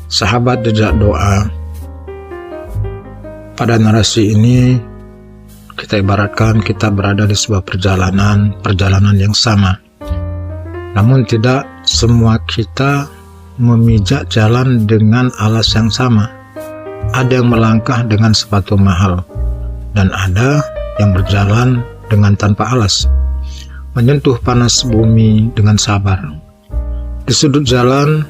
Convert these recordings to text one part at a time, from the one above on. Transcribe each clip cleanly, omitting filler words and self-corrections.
Sahabat Jejak Doa, pada narasi ini kita ibaratkan kita berada di sebuah perjalanan yang sama. Namun tidak semua kita memijak jalan dengan alas yang sama. Ada yang melangkah dengan sepatu mahal, dan ada yang berjalan dengan tanpa alas, menyentuh panas bumi dengan sabar. Di sudut jalan,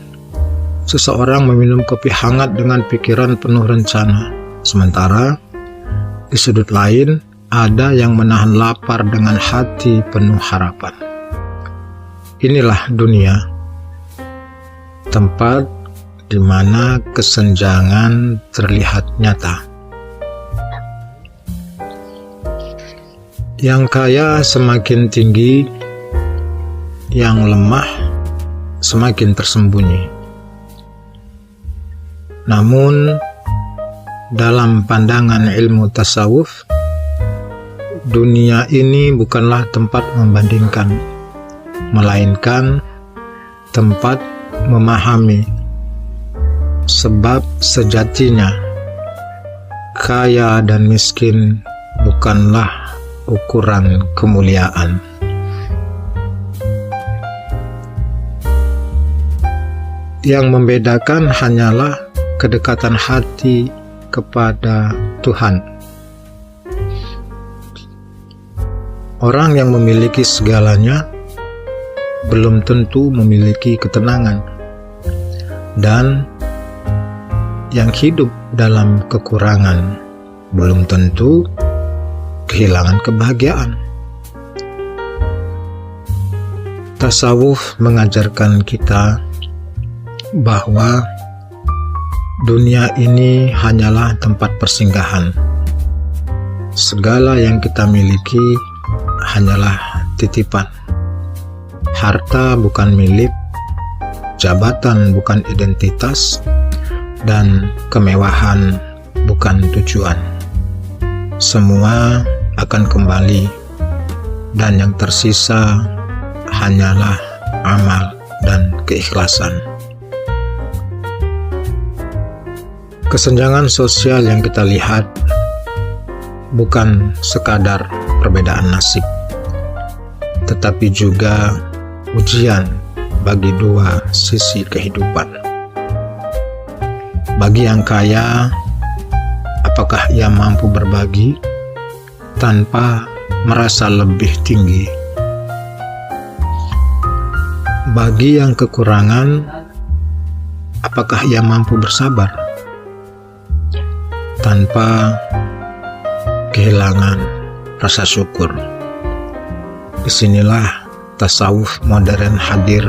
seseorang meminum kopi hangat dengan pikiran penuh rencana. Sementara di sudut lain, ada yang menahan lapar dengan hati penuh harapan. Inilah dunia, tempat di mana kesenjangan terlihat nyata. Yang kaya semakin tinggi, yang lemah semakin tersembunyi. Namun, dalam pandangan ilmu tasawuf, dunia ini bukanlah tempat membandingkan, melainkan tempat memahami. Sebab sejatinya, kaya dan miskin bukanlah ukuran kemuliaan. Yang membedakan hanyalah kedekatan hati kepada Tuhan. Orang yang memiliki segalanya belum tentu memiliki ketenangan, dan yang hidup dalam kekurangan belum tentu kehilangan kebahagiaan. Tasawuf mengajarkan kita bahwa dunia ini hanyalah tempat persinggahan. Segala yang kita miliki hanyalah titipan. Harta bukan milik, jabatan bukan identitas, dan kemewahan bukan tujuan. Semua akan kembali, dan yang tersisa hanyalah amal dan keikhlasan. Kesenjangan sosial yang kita lihat bukan sekadar perbedaan nasib, tetapi juga ujian bagi dua sisi kehidupan. Bagi yang kaya, apakah ia mampu berbagi tanpa merasa lebih tinggi? Bagi yang kekurangan, apakah ia mampu bersabar tanpa kehilangan rasa syukur? Disinilah tasawuf modern hadir,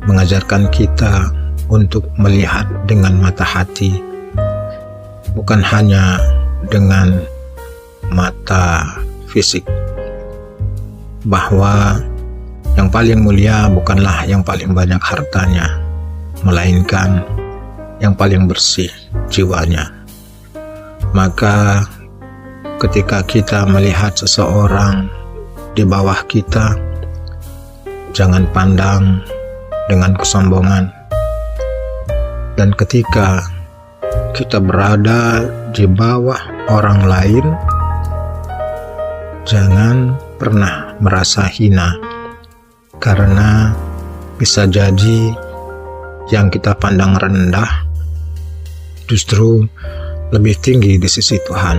mengajarkan kita untuk melihat dengan mata hati, bukan hanya dengan mata fisik. Bahwa yang paling mulia bukanlah yang paling banyak hartanya, melainkan yang paling bersih jiwanya. Maka ketika kita melihat seseorang di bawah kita, jangan pandang dengan kesombongan. Dan ketika kita berada di bawah orang lain, jangan pernah merasa hina, karena bisa jadi yang kita pandang rendah justru lebih tinggi di sisi Tuhan.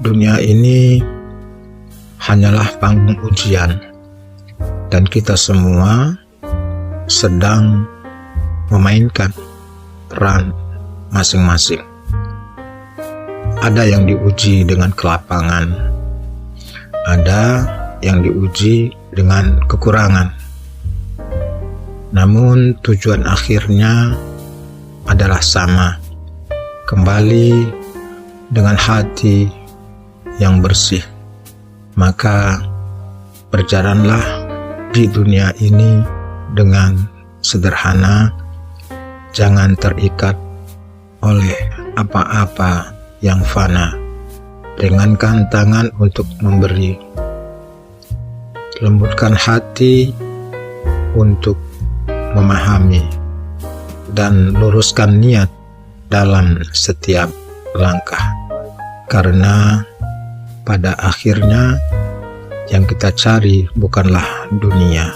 Dunia ini hanyalah panggung ujian, dan kita semua sedang memainkan peran masing-masing. Ada yang diuji dengan kelapangan, ada yang diuji dengan kekurangan. Namun tujuan akhirnya adalah sama, kembali dengan hati yang bersih. Maka berjalanlah di dunia ini dengan sederhana, jangan terikat oleh apa-apa yang fana. Ringankan tangan untuk memberi, lembutkan hati untuk memahami, dan luruskan niat dalam setiap langkah, karena pada akhirnya yang kita cari bukanlah dunia,